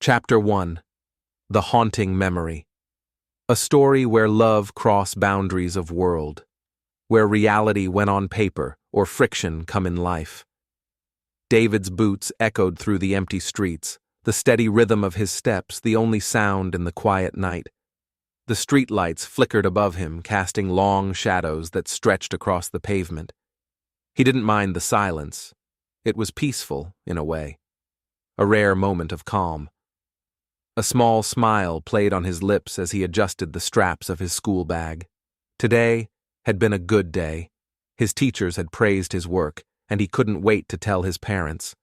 Chapter 1. The Haunting Memory. A story where love crossed boundaries of world, where reality went on paper or friction come in life. David's boots echoed through the empty streets, the steady rhythm of his steps the only sound in the quiet night. The streetlights flickered above him, casting long shadows that stretched across the pavement. He didn't mind the silence. It was peaceful, in a way. A rare moment of calm. A small smile played on his lips as he adjusted the straps of his school bag. Today had been a good day. His teachers had praised his work, and he couldn't wait to tell his parents.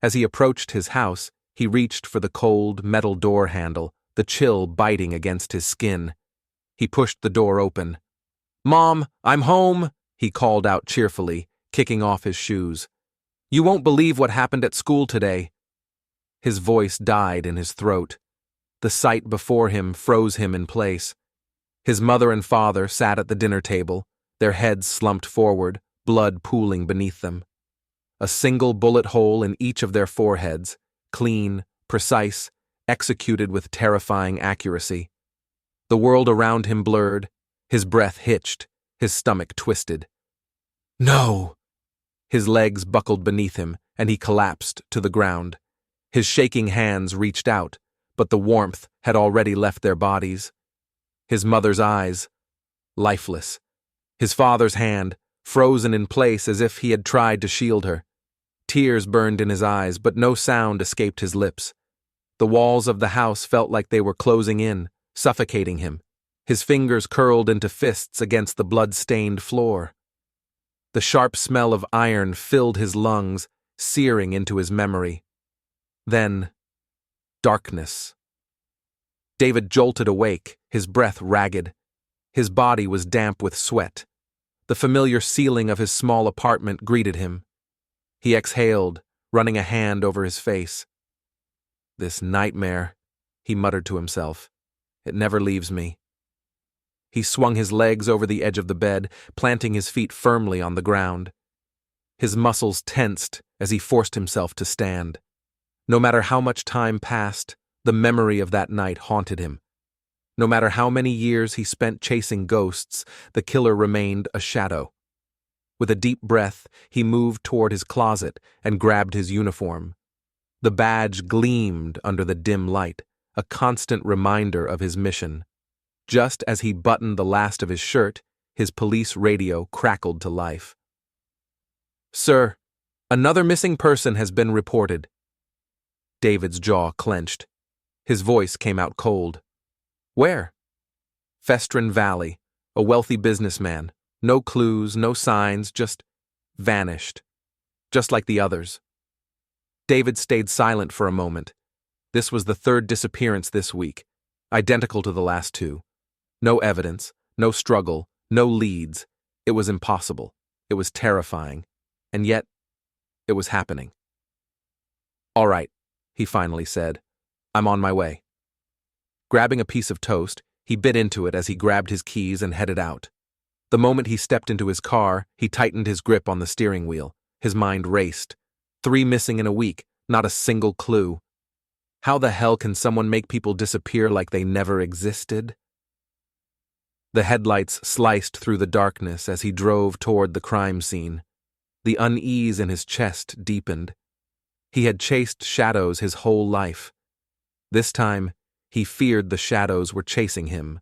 As he approached his house, he reached for the cold, metal door handle, the chill biting against his skin. He pushed the door open. "Mom, I'm home!" he called out cheerfully, kicking off his shoes. "You won't believe what happened at school today." His voice died in his throat. The sight before him froze him in place. His mother and father sat at the dinner table, their heads slumped forward, blood pooling beneath them. A single bullet hole in each of their foreheads, clean, precise, executed with terrifying accuracy. The world around him blurred, his breath hitched, his stomach twisted. "No!" His legs buckled beneath him, and he collapsed to the ground. His shaking hands reached out, but the warmth had already left their bodies. His mother's eyes, lifeless. His father's hand, frozen in place as if he had tried to shield her. Tears burned in his eyes, but no sound escaped his lips. The walls of the house felt like they were closing in, suffocating him. His fingers curled into fists against the blood-stained floor. The sharp smell of iron filled his lungs, searing into his memory. Then, darkness. David jolted awake, his breath ragged. His body was damp with sweat. The familiar ceiling of his small apartment greeted him. He exhaled, running a hand over his face. "This nightmare," he muttered to himself. "It never leaves me." He swung his legs over the edge of the bed, planting his feet firmly on the ground. His muscles tensed as he forced himself to stand. No matter how much time passed, the memory of that night haunted him. No matter how many years he spent chasing ghosts, the killer remained a shadow. With a deep breath, he moved toward his closet and grabbed his uniform. The badge gleamed under the dim light, a constant reminder of his mission. Just as he buttoned the last of his shirt, his police radio crackled to life. "Sir, another missing person has been reported." David's jaw clenched. His voice came out cold. "Where?" "Festrin Valley, a wealthy businessman. No clues, no signs, just vanished. Just like the others." David stayed silent for a moment. This was the third disappearance this week, identical to the last two. No evidence, no struggle, no leads. It was impossible. It was terrifying. And yet, it was happening. "All right," he finally said. "I'm on my way." Grabbing a piece of toast, he bit into it as he grabbed his keys and headed out. The moment he stepped into his car, he tightened his grip on the steering wheel. His mind raced. 3 missing in a week, not a single clue. How the hell can someone make people disappear like they never existed? The headlights sliced through the darkness as he drove toward the crime scene. The unease in his chest deepened. He had chased shadows his whole life. This time, he feared the shadows were chasing him,